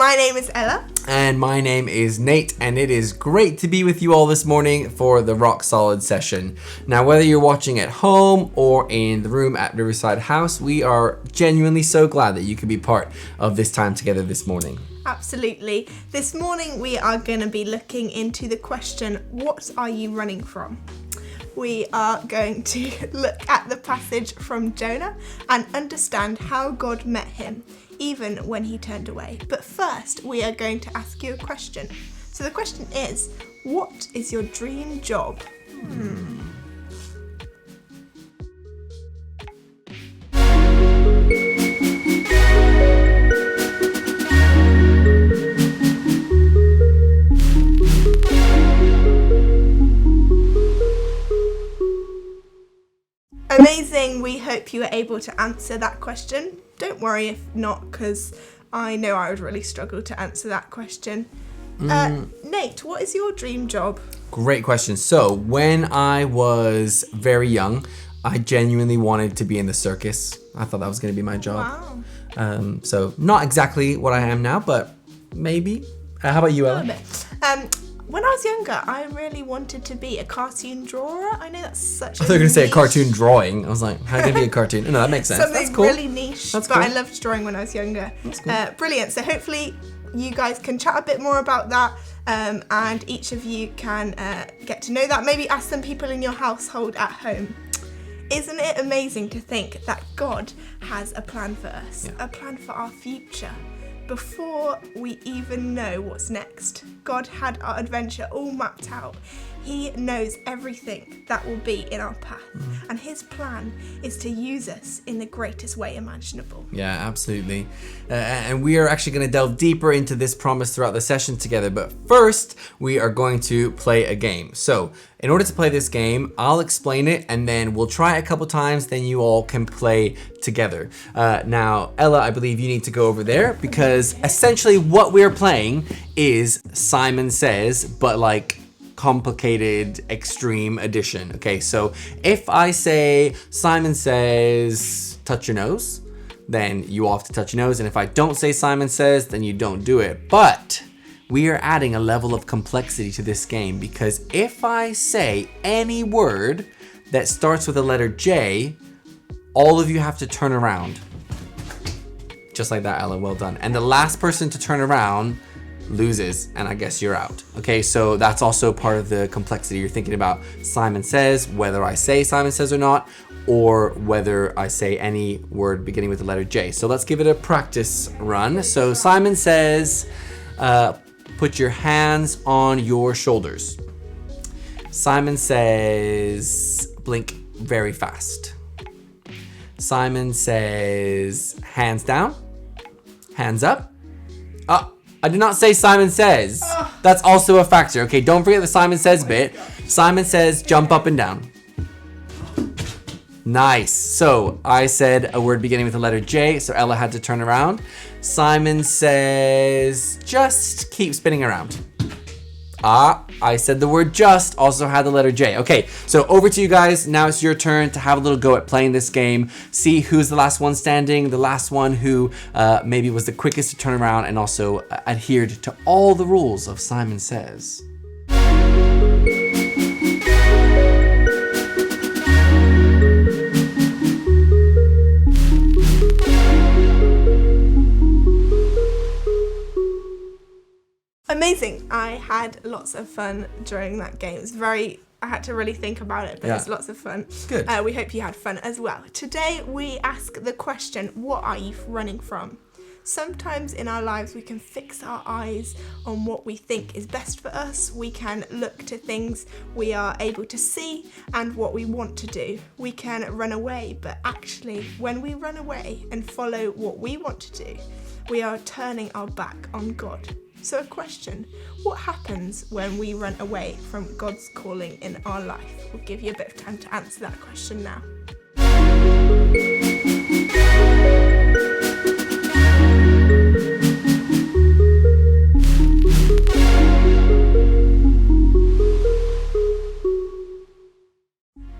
My name is Ella. And my name is Nate, and it is great to be with you all this morning for the Rock Solid session. Now, whether you're watching at home or in the room at Riverside House, we are genuinely so glad that you could be part of this time together this morning. Absolutely. This morning we are going to be looking into the question, what are you running from? We are going to look at the passage from Jonah and understand how God met him, even when he turned away. But first, we are going to ask you a question. So the question is, what is your dream job? Amazing. We hope you were able to answer that question. Don't worry if not, because I know I would really struggle to answer that question. Nate, what is your dream job? Great question. So, when I was very young, I genuinely wanted to be in the circus. I thought that was going to be my job. Wow. So, not exactly what I am now, but maybe. How about you, Ella? When I was younger, I really wanted to be a cartoon drawer. I know that's such I thought you were going to say a cartoon drawing. I was like, how can you be a cartoon? No, that makes sense. Something That's cool. really niche, That's but cool. I loved drawing when I was younger. That's cool. Brilliant. So hopefully you guys can chat a bit more about that, and each of you can get to know that. Maybe ask some people in your household at home. Isn't it amazing to think that God has a plan for us, a plan for our future? Before we even know what's next, God had our adventure all mapped out. He knows everything that will be in our path, and his plan is to use us in the greatest way imaginable. Yeah, absolutely. And we are actually going to delve deeper into this promise throughout the session together. But first, we are going to play a game. So, in order to play this game, I'll explain it, and then we'll try it a couple times, then you all can play together. Now, Ella, I believe you need to go over there, because essentially what we're playing is Simon Says, but like complicated extreme edition. Okay, so if I say Simon Says touch your nose, then you all have to touch your nose, and if I don't say Simon Says, then you don't do it. But we are adding a level of complexity to this game, because if I say any word that starts with the letter J, all of you have to turn around. Just like that, Ella, well done. And the last person to turn around loses, and I guess you're out. Okay, so that's also part of the complexity. You're thinking about Simon Says, whether I say Simon Says or not, or whether I say any word beginning with the letter J. So let's give it a practice run. So Simon Says, put your hands on your shoulders. Simon Says, blink very fast. Simon Says, hands down, hands up. I did not say Simon Says. That's also a factor. Okay, don't forget the Simon Says bit. Simon Says, jump up and down. Nice. So I said a word beginning with the letter J, so Ella had to turn around. Simon Says, just keep spinning around. I said the word just also had the letter J. Okay, so over to you guys. Now it's your turn to have a little go at playing this game. See who's the last one standing, the last one who maybe was the quickest to turn around and also adhered to all the rules of Simon Says. Amazing. I had lots of fun during that game. I had to really think about it, but it was lots of fun. Good. We hope you had fun as well. Today we ask the question, what are you running from? Sometimes in our lives we can fix our eyes on what we think is best for us. We can look to things we are able to see and what we want to do. We can run away, but actually when we run away and follow what we want to do, we are turning our back on God. So a question, what happens when we run away from God's calling in our life? We'll give you a bit of time to answer that question now.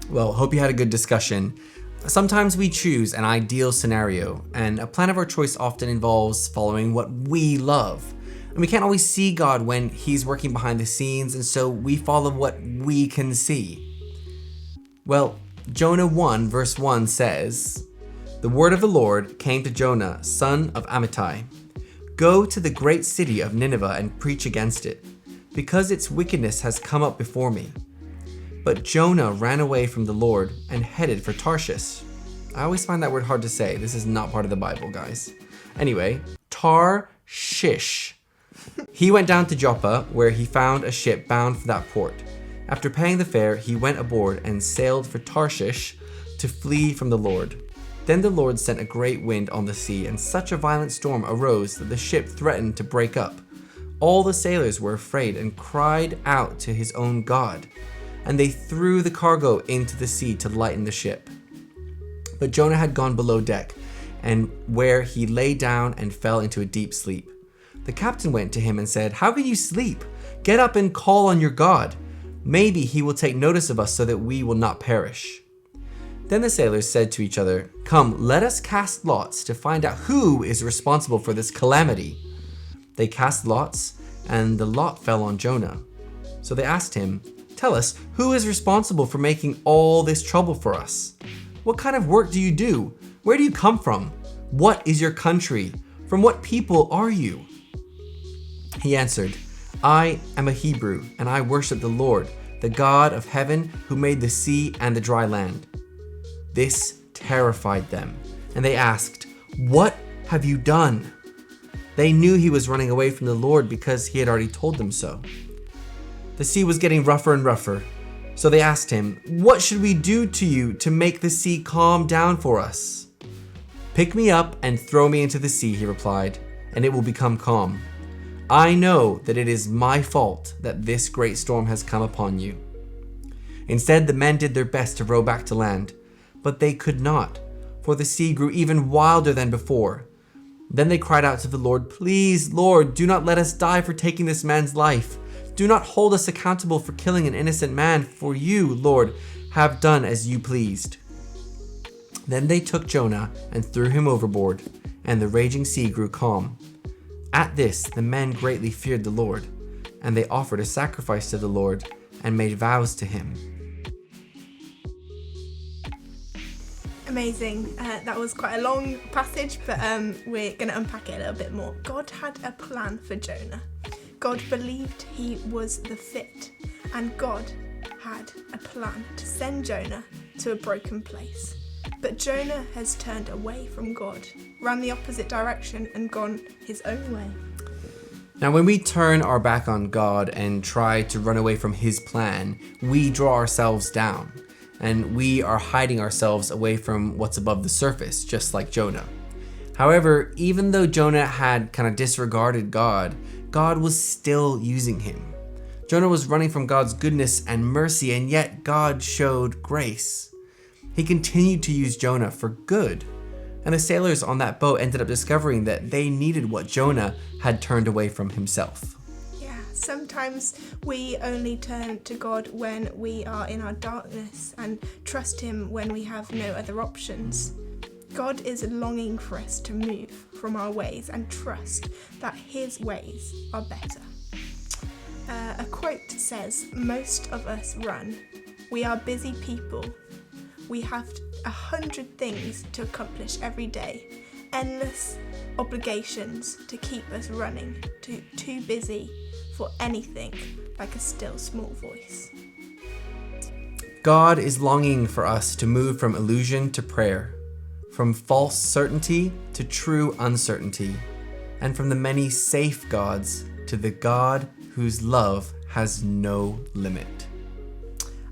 Well, hope you had a good discussion. Sometimes we choose an ideal scenario, and a plan of our choice often involves following what we love. And we can't always see God when He's working behind the scenes, and so we follow what we can see. Well, Jonah 1 verse 1 says, "The word of the Lord came to Jonah, son of Amittai. Go to the great city of Nineveh and preach against it, because its wickedness has come up before me." But Jonah ran away from the Lord and headed for Tarshish. I always find that word hard to say. This is not part of the Bible, guys. Anyway, Tarshish. He went down to Joppa, where he found a ship bound for that port. After paying the fare, he went aboard and sailed for Tarshish to flee from the Lord. Then the Lord sent a great wind on the sea, and such a violent storm arose that the ship threatened to break up. All the sailors were afraid and cried out to his own God, and they threw the cargo into the sea to lighten the ship. But Jonah had gone below deck, and where he lay down and fell into a deep sleep. The captain went to him and said, "How can you sleep? Get up and call on your God. Maybe he will take notice of us so that we will not perish." Then the sailors said to each other, "Come, let us cast lots to find out who is responsible for this calamity." They cast lots, and the lot fell on Jonah. So they asked him, "Tell us, who is responsible for making all this trouble for us? What kind of work do you do? Where do you come from? What is your country? From what people are you?" He answered, "I am a Hebrew, and I worship the Lord, the God of heaven, who made the sea and the dry land." This terrified them, and they asked, "What have you done?" They knew he was running away from the Lord because he had already told them so. The sea was getting rougher and rougher, so they asked him, "What should we do to you to make the sea calm down for us?" "Pick me up and throw me into the sea," he replied, "and it will become calm. I know that it is my fault that this great storm has come upon you." Instead, the men did their best to row back to land, but they could not, for the sea grew even wilder than before. Then they cried out to the Lord, "Please, Lord, do not let us die for taking this man's life. Do not hold us accountable for killing an innocent man, for you, Lord, have done as you pleased." Then they took Jonah and threw him overboard, and the raging sea grew calm. At this, the men greatly feared the Lord, and they offered a sacrifice to the Lord and made vows to him. Amazing. That was quite a long passage, but we're going to unpack it a little bit more. God had a plan for Jonah. God believed he was the fit, and God had a plan to send Jonah to a broken place. But Jonah has turned away from God, ran the opposite direction, and gone his own way. Now, when we turn our back on God and try to run away from his plan, we draw ourselves down, and we are hiding ourselves away from what's above the surface, just like Jonah. However, even though Jonah had kind of disregarded God, God was still using him. Jonah was running from God's goodness and mercy, and yet God showed grace. He continued to use Jonah for good. And the sailors on that boat ended up discovering that they needed what Jonah had turned away from himself. Yeah, sometimes we only turn to God when we are in our darkness and trust him when we have no other options. God is longing for us to move from our ways and trust that his ways are better. A quote says, "Most of us run. We are busy people. We have 100 things to accomplish every day, endless obligations to keep us running, too busy for anything like a still small voice." God is longing for us to move from illusion to prayer, from false certainty to true uncertainty, and from the many safe gods to the God whose love has no limit.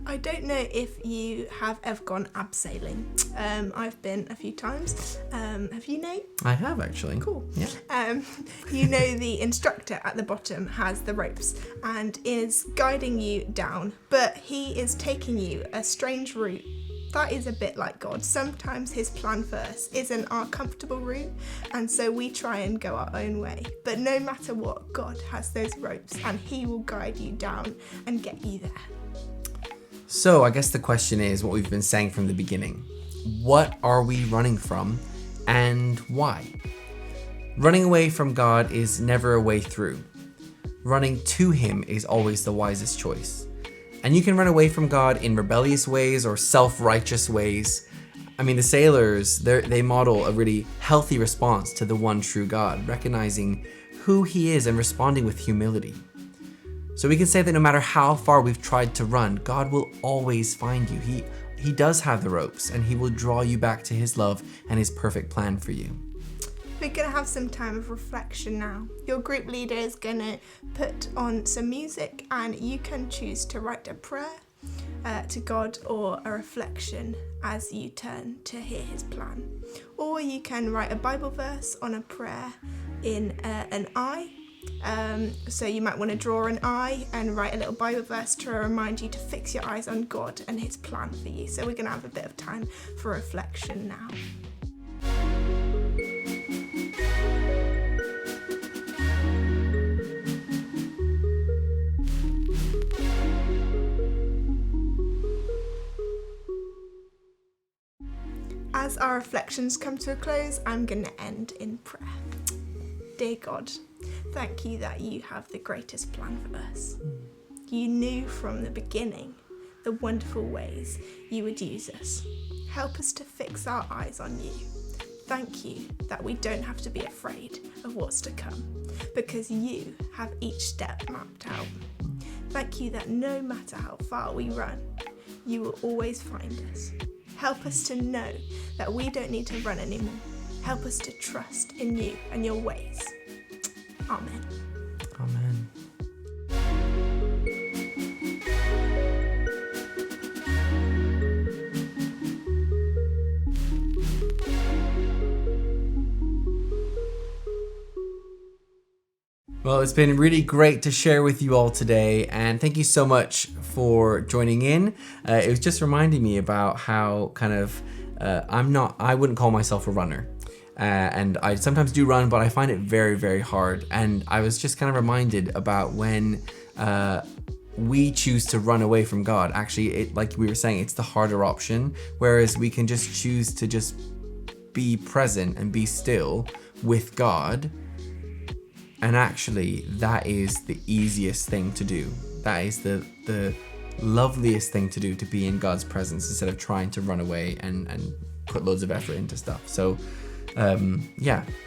I don't know if you have ever gone abseiling. I've been a few times. Have you, Nate? I have, actually. Cool. Yeah. You know, the instructor at the bottom has the ropes and is guiding you down, but he is taking you a strange route. That is a bit like God. Sometimes his plan for us isn't our comfortable route, and so we try and go our own way. But no matter what, God has those ropes and he will guide you down and get you there. So I guess the question is what we've been saying from the beginning. what are we running from and why? Running away from God is never a way through. Running to Him is always the wisest choice. And you can run away from God in rebellious ways or self-righteous ways. I mean, the sailors, they model a really healthy response to the one true God, recognizing who He is and responding with humility. So we can say that no matter how far we've tried to run, God will always find you. He does have the ropes, and He will draw you back to His love and His perfect plan for you. We're going to have some time of reflection now. Your group leader is going to put on some music, and you can choose to write a prayer to God or a reflection as you turn to hear His plan. Or you can write a Bible verse on a prayer in an eye. So you might want to draw an eye and write a little Bible verse to remind you to fix your eyes on God and His plan for you. So we're going to have a bit of time for reflection now. As our reflections come to a close, I'm going to end in prayer. Dear God, thank you that you have the greatest plan for us. You knew from the beginning the wonderful ways you would use us. Help us to fix our eyes on you. Thank you that we don't have to be afraid of what's to come, because you have each step mapped out. Thank you that no matter how far we run, you will always find us. Help us to know that we don't need to run anymore. Help us to trust in you and your ways. Amen. Amen. Well, it's been really great to share with you all today, and thank you so much for joining in. It was just reminding me about how kind of I wouldn't call myself a runner. And I sometimes do run, but I find it very, very hard. And I was just kind of reminded about when we choose to run away from God. Actually, like we were saying, it's the harder option, whereas we can just choose to just be present and be still with God. And actually, that is the easiest thing to do. That is the loveliest thing to do, to be in God's presence instead of trying to run away and put loads of effort into stuff. So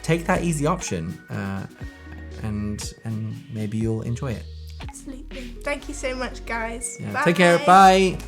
take that easy option and maybe you'll enjoy it. Absolutely. Thank you so much, guys. Yeah. Bye. Take care. Bye.